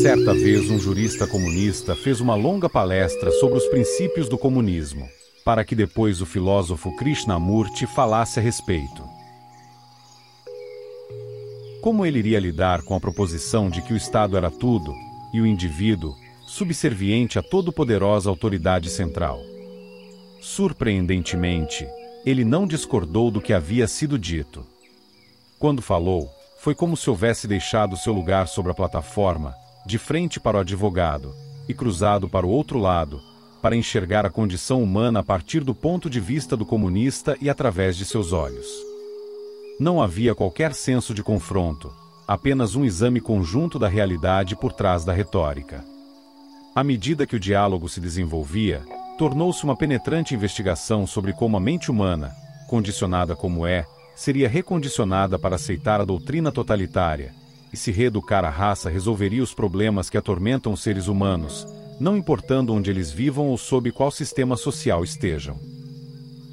Certa vez um jurista comunista fez uma longa palestra sobre os princípios do comunismo, para que depois o filósofo Krishnamurti falasse a respeito. Como ele iria lidar com a proposição de que o Estado era tudo, e o indivíduo, subserviente à todo-poderosa autoridade central? Surpreendentemente, ele não discordou do que havia sido dito. Quando falou, foi como se houvesse deixado seu lugar sobre a plataforma, de frente para o advogado, e cruzado para o outro lado, para enxergar a condição humana a partir do ponto de vista do comunista e através de seus olhos. Não havia qualquer senso de confronto, apenas um exame conjunto da realidade por trás da retórica. À medida que o diálogo se desenvolvia, tornou-se uma penetrante investigação sobre como a mente humana, condicionada como é, seria recondicionada para aceitar a doutrina totalitária, e se reeducar a raça resolveria os problemas que atormentam os seres humanos, não importando onde eles vivam ou sob qual sistema social estejam.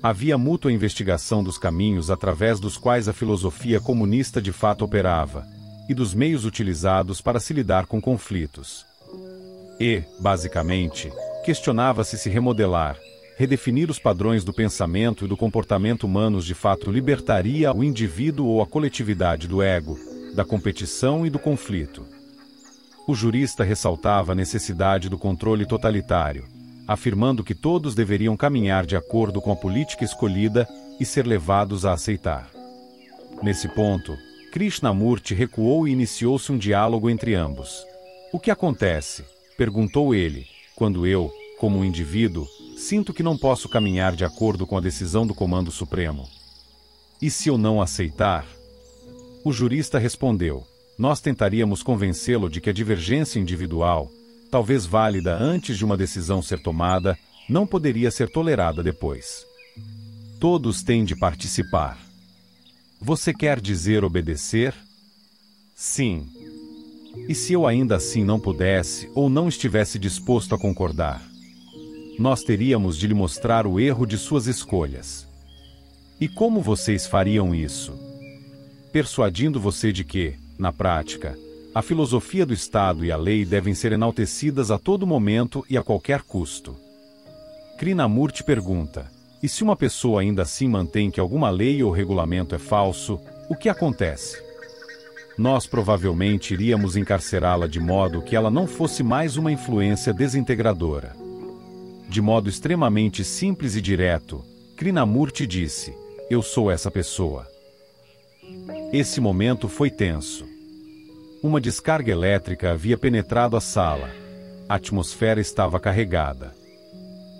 Havia mútua investigação dos caminhos através dos quais a filosofia comunista de fato operava, e dos meios utilizados para se lidar com conflitos. E, basicamente, questionava-se se remodelar, redefinir os padrões do pensamento e do comportamento humanos de fato libertaria o indivíduo ou a coletividade do ego, da competição e do conflito. O jurista ressaltava a necessidade do controle totalitário, afirmando que todos deveriam caminhar de acordo com a política escolhida e ser levados a aceitar. Nesse ponto, Krishnamurti recuou e iniciou-se um diálogo entre ambos. O que acontece? Perguntou ele, quando eu, como um indivíduo, sinto que não posso caminhar de acordo com a decisão do Comando Supremo. E se eu não aceitar? O jurista respondeu, nós tentaríamos convencê-lo de que a divergência individual, talvez válida antes de uma decisão ser tomada, não poderia ser tolerada depois. Todos têm de participar. Você quer dizer obedecer? Sim. E se eu ainda assim não pudesse ou não estivesse disposto a concordar? Nós teríamos de lhe mostrar o erro de suas escolhas. E como vocês fariam isso? Persuadindo você de que, na prática, a filosofia do Estado e a lei devem ser enaltecidas a todo momento e a qualquer custo. Krishnamurti pergunta, e se uma pessoa ainda assim mantém que alguma lei ou regulamento é falso, o que acontece? Nós provavelmente iríamos encarcerá-la de modo que ela não fosse mais uma influência desintegradora. De modo extremamente simples e direto, Krishnamurti disse, eu sou essa pessoa. Esse momento foi tenso. Uma descarga elétrica havia penetrado a sala. A atmosfera estava carregada.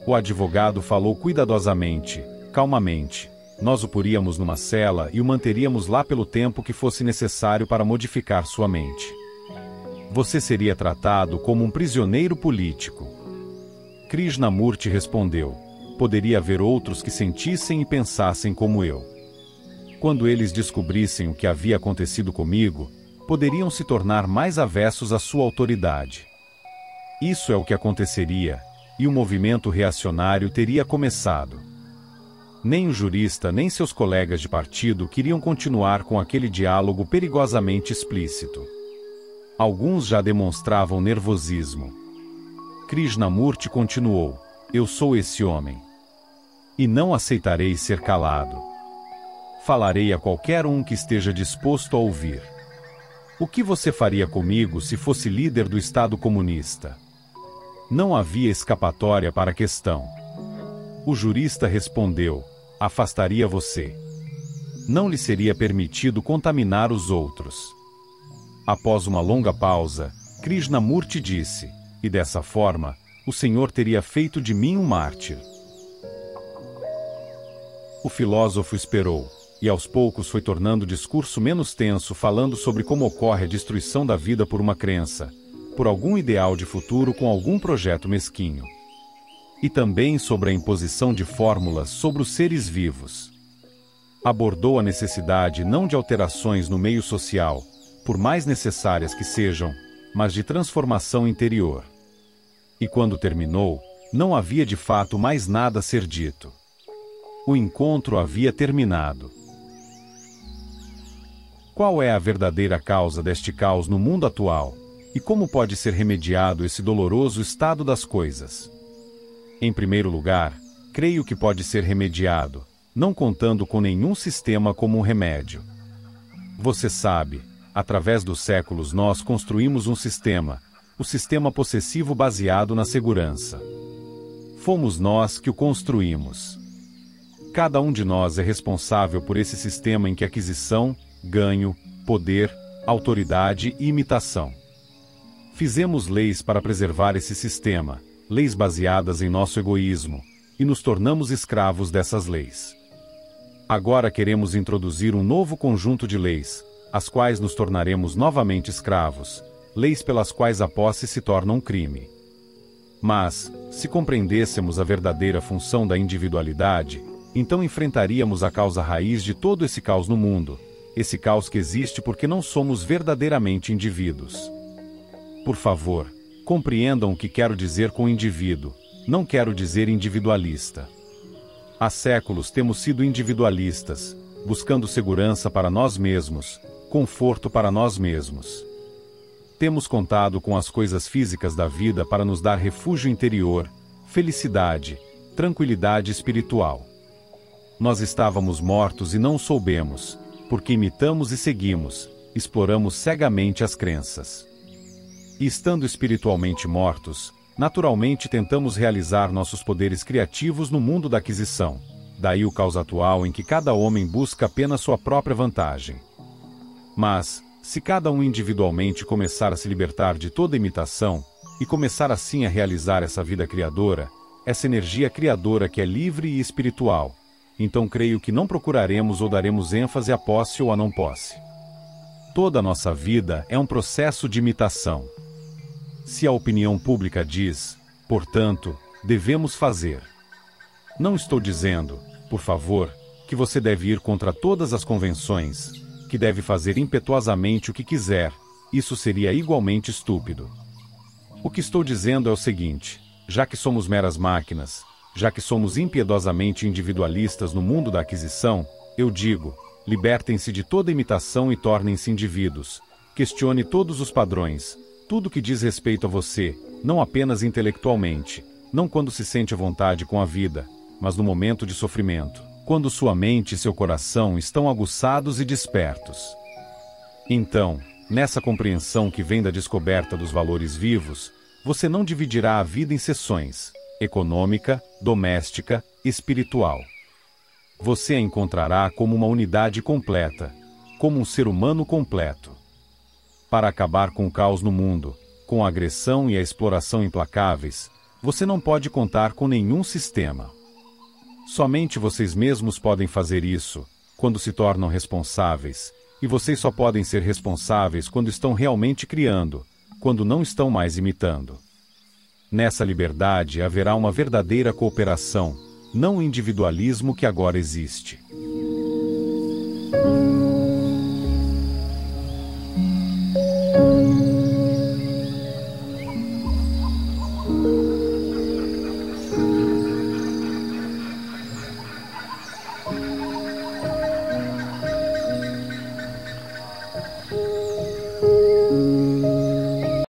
O advogado falou cuidadosamente, calmamente. Nós o poríamos numa cela e o manteríamos lá pelo tempo que fosse necessário para modificar sua mente. Você seria tratado como um prisioneiro político. Krishnamurti respondeu, poderia haver outros que sentissem e pensassem como eu. Quando eles descobrissem o que havia acontecido comigo, poderiam se tornar mais avessos à sua autoridade. Isso é o que aconteceria, e o movimento reacionário teria começado. Nem o jurista nem seus colegas de partido queriam continuar com aquele diálogo perigosamente explícito. Alguns já demonstravam nervosismo. Krishnamurti continuou, eu sou esse homem. E não aceitarei ser calado. Falarei a qualquer um que esteja disposto a ouvir. O que você faria comigo se fosse líder do Estado comunista? Não havia escapatória para a questão. O jurista respondeu, afastaria você. Não lhe seria permitido contaminar os outros. Após uma longa pausa, Krishnamurti disse, e dessa forma, o Senhor teria feito de mim um mártir. O filósofo esperou, e aos poucos foi tornando o discurso menos tenso, falando sobre como ocorre a destruição da vida por uma crença, por algum ideal de futuro com algum projeto mesquinho. E também sobre a imposição de fórmulas sobre os seres vivos. Abordou a necessidade não de alterações no meio social, por mais necessárias que sejam, mas de transformação interior. E quando terminou, não havia de fato mais nada a ser dito. O encontro havia terminado. Qual é a verdadeira causa deste caos no mundo atual? E como pode ser remediado esse doloroso estado das coisas? Em primeiro lugar, creio que pode ser remediado, não contando com nenhum sistema como um remédio. Você sabe, através dos séculos nós construímos um sistema, o sistema possessivo baseado na segurança. Fomos nós que o construímos. Cada um de nós é responsável por esse sistema em que aquisição, ganho, poder, autoridade e imitação. Fizemos leis para preservar esse sistema, leis baseadas em nosso egoísmo, e nos tornamos escravos dessas leis. Agora queremos introduzir um novo conjunto de leis, as quais nos tornaremos novamente escravos, leis pelas quais a posse se torna um crime. Mas, se compreendêssemos a verdadeira função da individualidade, então enfrentaríamos a causa raiz de todo esse caos no mundo, esse caos que existe porque não somos verdadeiramente indivíduos. Por favor, compreendam o que quero dizer com indivíduo, não quero dizer individualista. Há séculos temos sido individualistas, buscando segurança para nós mesmos, conforto para nós mesmos. Temos contado com as coisas físicas da vida para nos dar refúgio interior, felicidade, tranquilidade espiritual. Nós estávamos mortos e não soubemos, porque imitamos e seguimos, exploramos cegamente as crenças. E estando espiritualmente mortos, naturalmente tentamos realizar nossos poderes criativos no mundo da aquisição. Daí o caos atual em que cada homem busca apenas sua própria vantagem. Mas, se cada um individualmente começar a se libertar de toda imitação, e começar assim a realizar essa vida criadora, essa energia criadora que é livre e espiritual, então creio que não procuraremos ou daremos ênfase à posse ou à não posse. Toda a nossa vida é um processo de imitação. Se a opinião pública diz, portanto, devemos fazer. Não estou dizendo, por favor, que você deve ir contra todas as convenções, que deve fazer impetuosamente o que quiser, isso seria igualmente estúpido. O que estou dizendo é o seguinte: já que somos meras máquinas, já que somos impiedosamente individualistas no mundo da aquisição, eu digo, libertem-se de toda imitação e tornem-se indivíduos. Questione todos os padrões, tudo que diz respeito a você, não apenas intelectualmente, não quando se sente à vontade com a vida, mas no momento de sofrimento, quando sua mente e seu coração estão aguçados e despertos. Então, nessa compreensão que vem da descoberta dos valores vivos, você não dividirá a vida em seções, econômica, doméstica, espiritual. Você a encontrará como uma unidade completa, como um ser humano completo. Para acabar com o caos no mundo, com a agressão e a exploração implacáveis, você não pode contar com nenhum sistema. Somente vocês mesmos podem fazer isso, quando se tornam responsáveis, e vocês só podem ser responsáveis quando estão realmente criando, quando não estão mais imitando. Nessa liberdade haverá uma verdadeira cooperação, não o individualismo que agora existe.